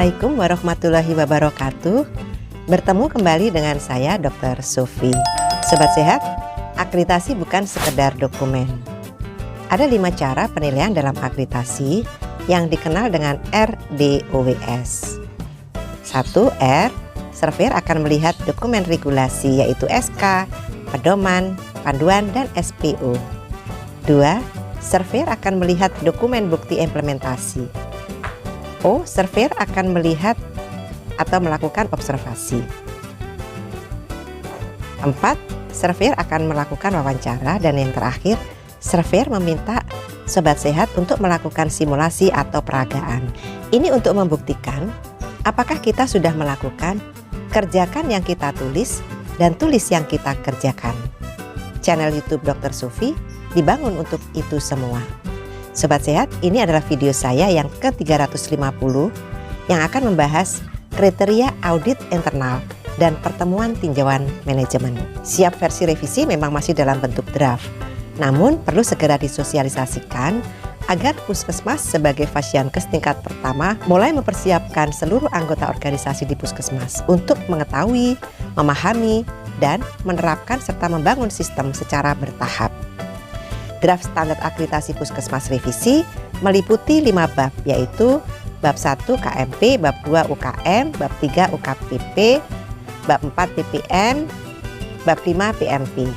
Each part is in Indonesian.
Assalamualaikum warahmatullahi wabarakatuh. Bertemu kembali dengan saya Dr. Sofi. Sobat sehat, akreditasi bukan sekedar dokumen. Ada 5 cara penilaian dalam akreditasi yang dikenal dengan RDOWS. 1. R. Surveyor akan melihat dokumen regulasi yaitu SK, pedoman, panduan, dan SPO. 2. Surveyor akan melihat dokumen bukti implementasi. O. Surveyor akan melihat atau melakukan observasi. 4. Surveyor akan melakukan wawancara. Dan yang terakhir, surveyor meminta sobat sehat untuk melakukan simulasi atau peragaan. Ini untuk membuktikan apakah kita sudah melakukan kerjakan yang kita tulis dan tulis yang kita kerjakan. Channel YouTube Dr. Sofi dibangun untuk itu semua. Sobat sehat, ini adalah video saya yang ke-350 yang akan membahas kriteria audit internal dan pertemuan tinjauan manajemen. Siap versi revisi memang masih dalam bentuk draft, namun perlu segera disosialisasikan agar Puskesmas sebagai Fasiankes tingkat pertama mulai mempersiapkan seluruh anggota organisasi di Puskesmas untuk mengetahui, memahami, dan menerapkan serta membangun sistem secara bertahap. Draft standar akreditasi Puskesmas revisi meliputi 5 bab, yaitu bab 1 KMP, bab 2 UKM, bab 3 UKPP, bab 4 PPM, bab 5 PMP.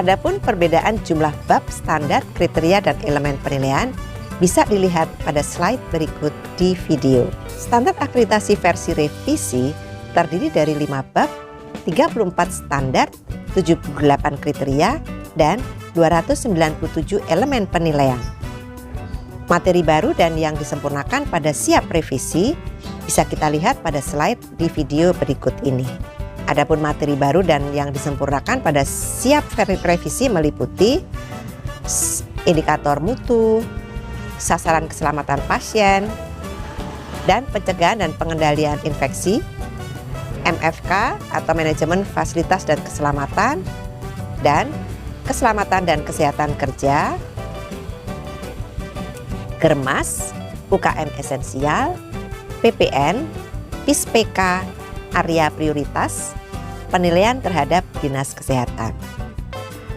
Adapun perbedaan jumlah bab, standar, kriteria, dan elemen penilaian bisa dilihat pada slide berikut di video. Standar akreditasi versi revisi terdiri dari 5 bab, 34 standar, 78 kriteria, dan 297 elemen penilaian. Materi baru dan yang disempurnakan pada siap revisi bisa kita lihat pada slide di video berikut ini. Adapun materi baru dan yang disempurnakan pada siap revisi meliputi indikator mutu, sasaran keselamatan pasien, dan pencegahan dan pengendalian infeksi, MFK atau manajemen fasilitas dan keselamatan, dan keselamatan dan kesehatan kerja, Germas, UKM esensial, PPN, PIS-PK, area prioritas, penilaian terhadap dinas kesehatan.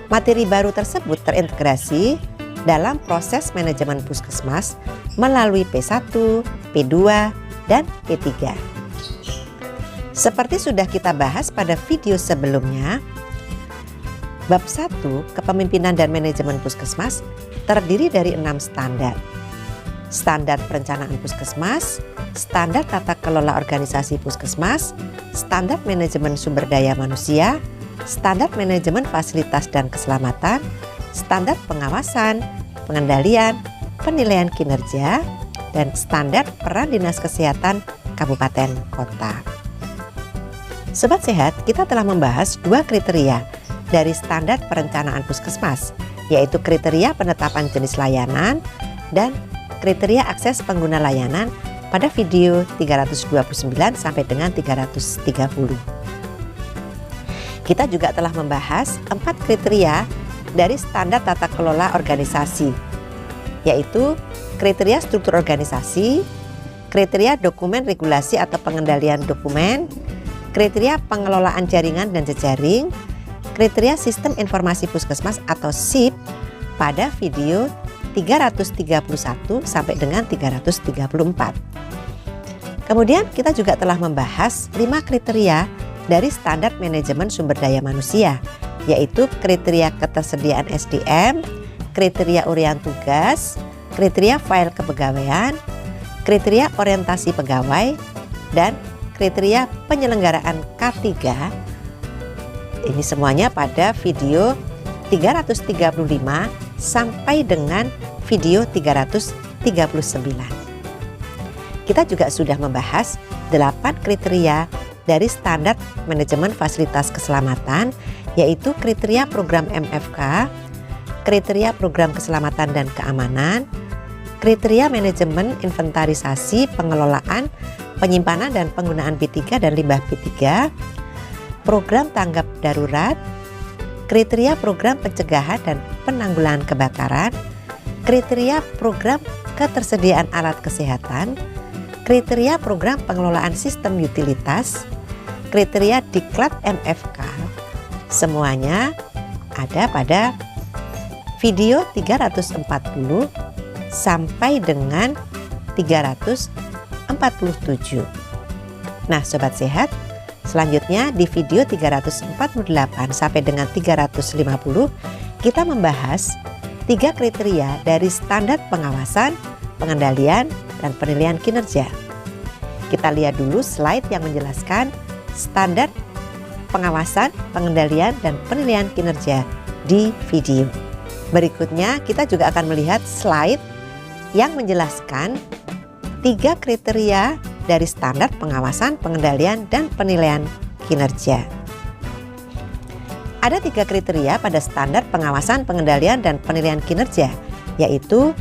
Materi baru tersebut terintegrasi dalam proses manajemen Puskesmas melalui P1, P2, dan P3. Seperti sudah kita bahas pada video sebelumnya, Bab 1, Kepemimpinan dan Manajemen Puskesmas, terdiri dari 6 standar. Standar perencanaan Puskesmas, standar tata kelola organisasi Puskesmas, standar manajemen sumber daya manusia, standar manajemen fasilitas dan keselamatan, standar pengawasan, pengendalian, penilaian kinerja, dan standar peran dinas kesehatan kabupaten kota. Sobat sehat, kita telah membahas 2 kriteria dari standar perencanaan Puskesmas, yaitu kriteria penetapan jenis layanan dan kriteria akses pengguna layanan pada video 329 sampai dengan 330. Kita juga telah membahas 4 kriteria dari standar tata kelola organisasi, yaitu kriteria struktur organisasi, kriteria dokumen regulasi atau pengendalian dokumen, kriteria pengelolaan jaringan dan jejaring, kriteria sistem informasi Puskesmas atau SIP pada video 331 sampai dengan 334. Kemudian kita juga telah membahas 5 kriteria dari standar manajemen sumber daya manusia, yaitu kriteria ketersediaan SDM, kriteria urian tugas, kriteria file kepegawaian, kriteria orientasi pegawai, dan kriteria penyelenggaraan K3. Ini semuanya pada video 335 sampai dengan video 339. Kita juga sudah membahas 8 kriteria dari standar manajemen fasilitas keselamatan, yaitu kriteria program MFK, kriteria program keselamatan dan keamanan, kriteria manajemen inventarisasi, pengelolaan, penyimpanan dan penggunaan B3 dan limbah B3, program tanggap darurat, kriteria program pencegahan dan penanggulangan kebakaran, kriteria program ketersediaan alat kesehatan, kriteria program pengelolaan sistem utilitas, kriteria Diklat MFK, semuanya ada pada video 340 sampai dengan 347. Nah, Sobat Sehat, selanjutnya di video 348 sampai dengan 350 kita membahas 3 kriteria dari standar pengawasan, pengendalian, dan penilaian kinerja. Kita lihat dulu slide yang menjelaskan standar pengawasan, pengendalian, dan penilaian kinerja di video. Berikutnya kita juga akan melihat slide yang menjelaskan 3 kriteria dari standar pengawasan, pengendalian, dan penilaian kinerja. Ada 3 kriteria pada standar pengawasan, pengendalian, dan penilaian kinerja, yaitu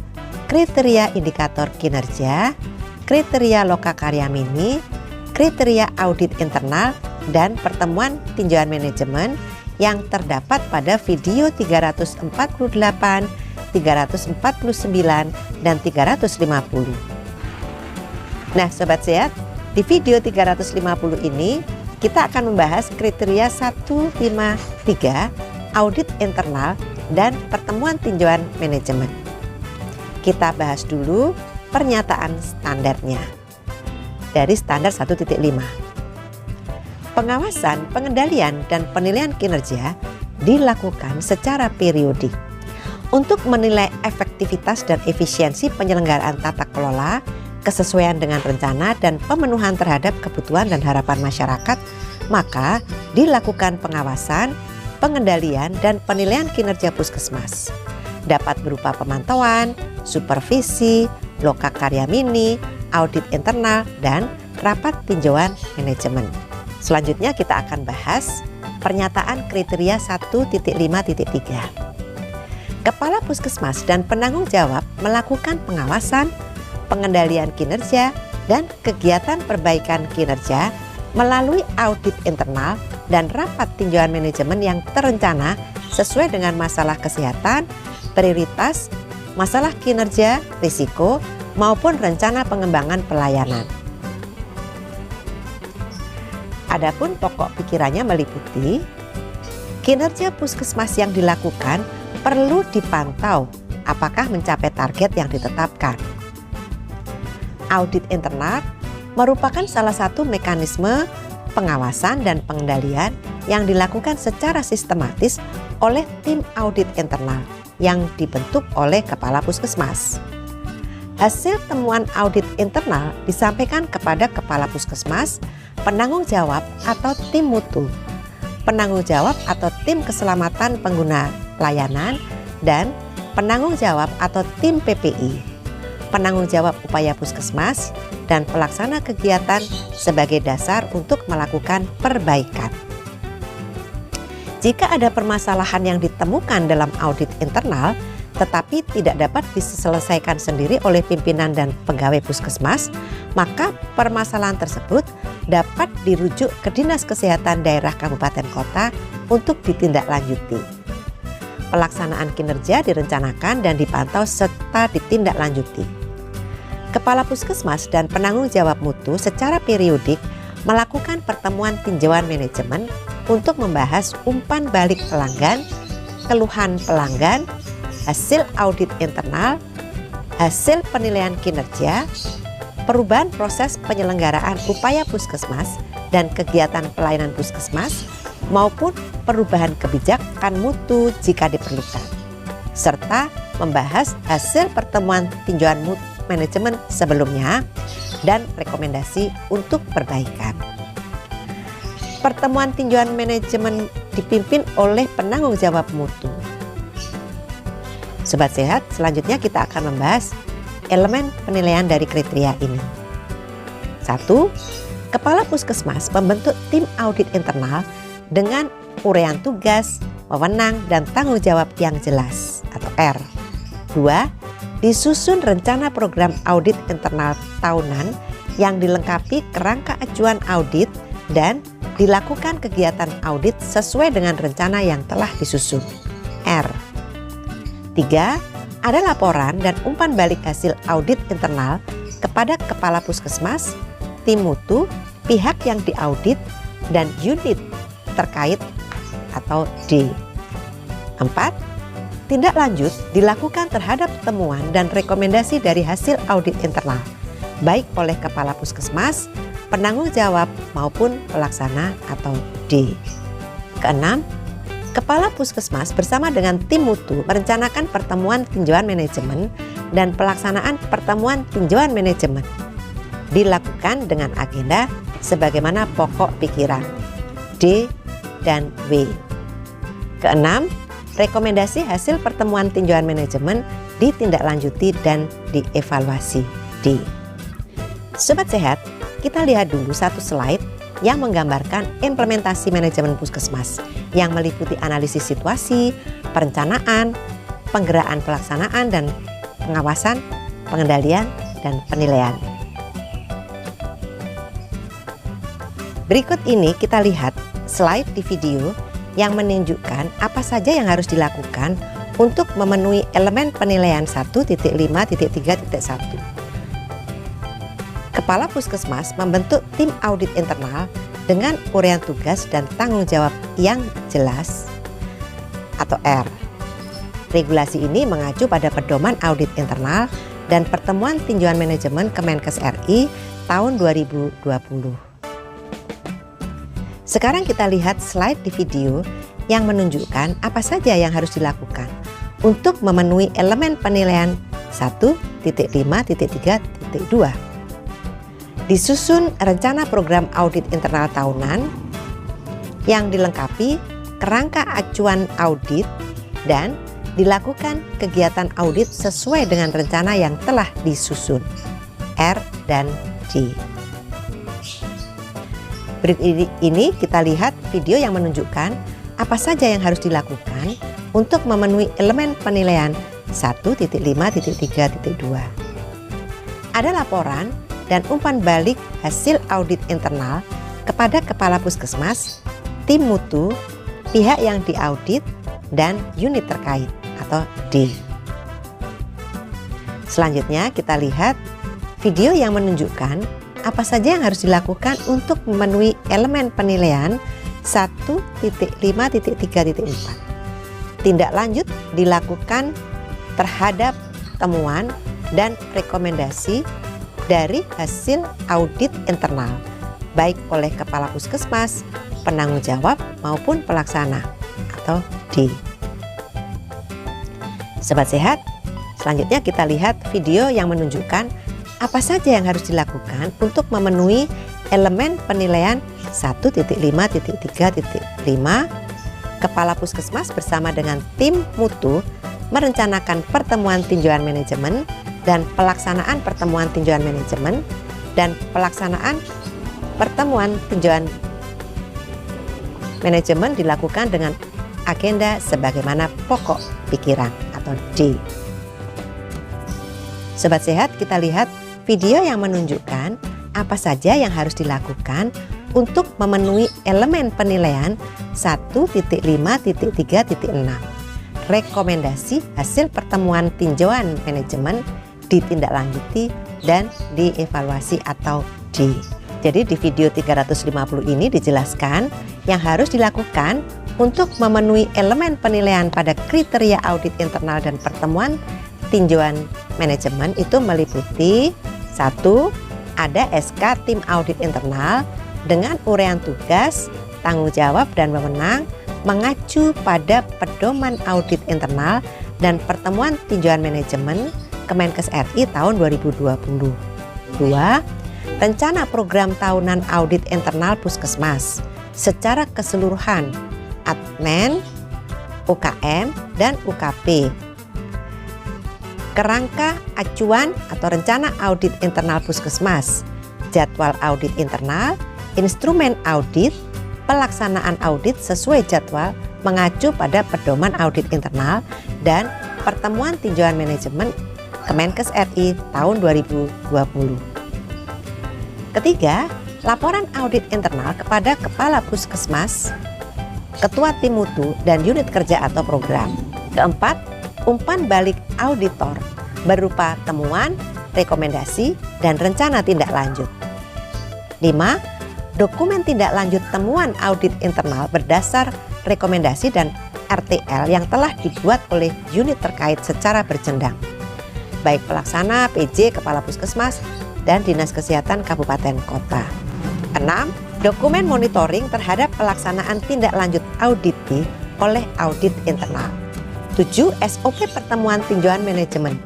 kriteria indikator kinerja, kriteria lokakarya mini, kriteria audit internal, dan pertemuan tinjauan manajemen yang terdapat pada video 348, 349, dan 350. Nah, Sobat Sehat, di video 350 ini kita akan membahas kriteria 153, audit internal, dan pertemuan tinjauan manajemen. Kita bahas dulu pernyataan standarnya dari standar 1.5. Pengawasan, pengendalian, dan penilaian kinerja dilakukan secara periodik untuk menilai efektivitas dan efisiensi penyelenggaraan tata kelola, kesesuaian dengan rencana, dan pemenuhan terhadap kebutuhan dan harapan masyarakat. Maka dilakukan pengawasan, pengendalian, dan penilaian kinerja puskesmas. Dapat berupa pemantauan, supervisi, lokakarya mini, audit internal, dan rapat tinjauan manajemen. Selanjutnya kita akan bahas pernyataan kriteria 1.5.3. Kepala puskesmas dan penanggung jawab melakukan pengawasan, pengendalian kinerja, dan kegiatan perbaikan kinerja melalui audit internal dan rapat tinjauan manajemen yang terencana sesuai dengan masalah kesehatan, prioritas, masalah kinerja, risiko, maupun rencana pengembangan pelayanan. Adapun pokok pikirannya meliputi kinerja puskesmas yang dilakukan perlu dipantau apakah mencapai target yang ditetapkan. Audit internal merupakan salah satu mekanisme pengawasan dan pengendalian yang dilakukan secara sistematis oleh tim audit internal yang dibentuk oleh kepala puskesmas. Hasil temuan audit internal disampaikan kepada kepala puskesmas, penanggung jawab atau tim mutu, penanggung jawab atau tim keselamatan pengguna layanan, dan penanggung jawab atau tim PPI, penanggung jawab upaya puskesmas, dan pelaksana kegiatan sebagai dasar untuk melakukan perbaikan. Jika ada permasalahan yang ditemukan dalam audit internal tetapi tidak dapat diselesaikan sendiri oleh pimpinan dan pegawai puskesmas, maka permasalahan tersebut dapat dirujuk ke Dinas Kesehatan Daerah Kabupaten Kota untuk ditindaklanjuti. Pelaksanaan kinerja direncanakan dan dipantau serta ditindaklanjuti. Kepala puskesmas dan penanggung jawab mutu secara periodik melakukan pertemuan tinjauan manajemen untuk membahas umpan balik pelanggan, keluhan pelanggan, hasil audit internal, hasil penilaian kinerja, perubahan proses penyelenggaraan upaya puskesmas dan kegiatan pelayanan puskesmas, maupun perubahan kebijakan mutu jika diperlukan, serta membahas hasil pertemuan tinjauan mutu manajemen sebelumnya dan rekomendasi untuk perbaikan. Pertemuan tinjauan manajemen dipimpin oleh penanggung jawab mutu. Sobat Sehat, selanjutnya kita akan membahas elemen penilaian dari kriteria ini. 1. Kepala puskesmas membentuk tim audit internal dengan uraian tugas, wewenang, dan tanggung jawab yang jelas atau R. 2. Disusun rencana program audit internal tahunan yang dilengkapi kerangka acuan audit dan dilakukan kegiatan audit sesuai dengan rencana yang telah disusun. R. 3. Ada laporan dan umpan balik hasil audit internal kepada Kepala Puskesmas, tim mutu, pihak yang diaudit, dan unit terkait atau D. 4. Tindak lanjut dilakukan terhadap temuan dan rekomendasi dari hasil audit internal, baik oleh Kepala Puskesmas, penanggung jawab maupun pelaksana atau D. Keenam, Kepala Puskesmas bersama dengan tim mutu merencanakan pertemuan tinjauan manajemen dan pelaksanaan pertemuan tinjauan manajemen. Dilakukan dengan agenda sebagaimana pokok pikiran D dan W. Keenam, rekomendasi hasil pertemuan tinjauan manajemen ditindaklanjuti dan dievaluasi D. Sobat sehat, kita lihat dulu satu slide yang menggambarkan implementasi manajemen puskesmas yang meliputi analisis situasi, perencanaan, penggeraan pelaksanaan dan pengawasan, pengendalian, dan penilaian. Berikut ini kita lihat slide di video yang menunjukkan apa saja yang harus dilakukan untuk memenuhi elemen penilaian 1.5.3.1. Kepala Puskesmas membentuk tim audit internal dengan uraian tugas dan tanggung jawab yang jelas atau R. Regulasi ini mengacu pada pedoman audit internal dan pertemuan tinjauan manajemen Kemenkes RI tahun 2020. Sekarang kita lihat slide di video yang menunjukkan apa saja yang harus dilakukan untuk memenuhi elemen penilaian 1.5.3.2. Disusun rencana program audit internal tahunan yang dilengkapi kerangka acuan audit dan dilakukan kegiatan audit sesuai dengan rencana yang telah disusun R dan D. Berikut ini kita lihat video yang menunjukkan apa saja yang harus dilakukan untuk memenuhi elemen penilaian 1.5.3.2. Ada laporan dan umpan balik hasil audit internal kepada Kepala Puskesmas, tim mutu, pihak yang diaudit, dan unit terkait atau D. Selanjutnya kita lihat video yang menunjukkan apa saja yang harus dilakukan untuk memenuhi elemen penilaian 1.5.3.4. Tindak lanjut dilakukan terhadap temuan dan rekomendasi dari hasil audit internal, baik oleh Kepala Puskesmas, penanggung jawab maupun pelaksana atau D. Sobat sehat, selanjutnya kita lihat video yang menunjukkan apa saja yang harus dilakukan untuk memenuhi elemen penilaian 1.5.3.5. Kepala Puskesmas bersama dengan tim mutu merencanakan pertemuan tinjauan manajemen dan pelaksanaan pertemuan tinjauan manajemen dan pelaksanaan pertemuan tinjauan manajemen dilakukan dengan agenda sebagaimana pokok pikiran atau D. Sobat sehat, kita lihat video yang menunjukkan apa saja yang harus dilakukan untuk memenuhi elemen penilaian 1.5.3.6. Rekomendasi hasil pertemuan tinjauan manajemen ditindaklanjuti dan dievaluasi atau D. Jadi di video 350 ini dijelaskan yang harus dilakukan untuk memenuhi elemen penilaian pada kriteria audit internal dan pertemuan tinjauan manajemen itu meliputi 1. Ada SK tim audit internal dengan uraian tugas, tanggung jawab dan wewenang mengacu pada pedoman audit internal dan pertemuan tinjauan manajemen Kemenkes RI tahun 2020. 2. Rencana program tahunan audit internal Puskesmas secara keseluruhan Admin, UKM, dan UKP. Kerangka acuan atau rencana audit internal Puskesmas, jadwal audit internal, instrumen audit, pelaksanaan audit sesuai jadwal mengacu pada pedoman audit internal dan pertemuan tinjauan manajemen Kemenkes RI tahun 2020. Ketiga, laporan audit internal kepada Kepala Puskesmas, Ketua Tim Mutu, dan unit kerja atau program. Keempat, umpan balik auditor berupa temuan rekomendasi, dan rencana tindak lanjut. 5. Dokumen tindak lanjut temuan audit internal berdasar rekomendasi dan RTL yang telah dibuat oleh unit terkait secara berjenjang, baik pelaksana, PJ, Kepala Puskesmas, dan Dinas Kesehatan Kabupaten Kota. 6. Dokumen monitoring terhadap pelaksanaan tindak lanjut audit oleh audit internal. 7. SOP pertemuan tinjauan manajemen,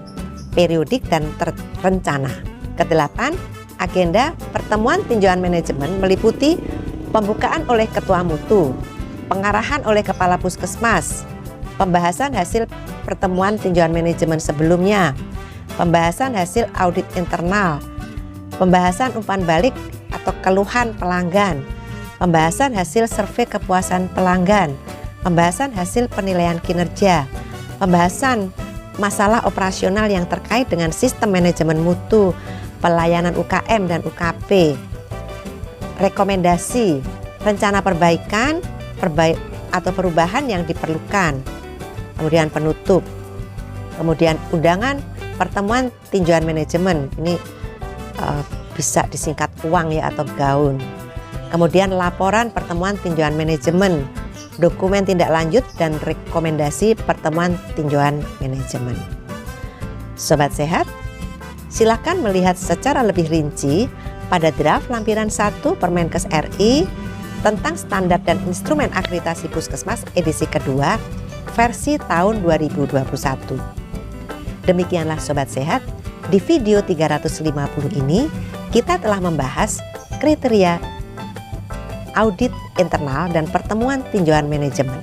periodik dan terencana. Ke-8. Agenda pertemuan tinjauan manajemen meliputi pembukaan oleh Ketua Mutu, pengarahan oleh Kepala Puskesmas, pembahasan hasil pertemuan tinjauan manajemen sebelumnya, pembahasan hasil audit internal, pembahasan umpan balik atau keluhan pelanggan, pembahasan hasil survei kepuasan pelanggan, pembahasan hasil penilaian kinerja, pembahasan masalah operasional yang terkait dengan sistem manajemen mutu, pelayanan UKM dan UKP, rekomendasi, rencana perbaikan atau perubahan yang diperlukan, kemudian penutup, kemudian undangan pertemuan tinjauan manajemen, ini bisa disingkat uang ya atau gaun, kemudian laporan pertemuan tinjauan manajemen, dokumen tindak lanjut dan rekomendasi pertemuan tinjauan manajemen. Sobat Sehat, silakan melihat secara lebih rinci pada draft lampiran 1 Permenkes RI tentang standar dan instrumen akreditasi puskesmas edisi kedua versi tahun 2021. Demikianlah Sobat Sehat, di video 350 ini kita telah membahas kriteria audit internal dan pertemuan tinjauan manajemen.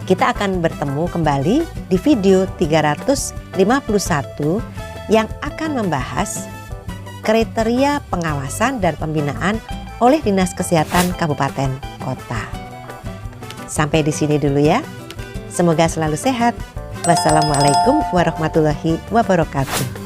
Kita akan bertemu kembali di video 351 yang akan membahas kriteria pengawasan dan pembinaan oleh Dinas Kesehatan Kabupaten Kota. Sampai di sini dulu ya. Semoga selalu sehat. Wassalamualaikum warahmatullahi wabarakatuh.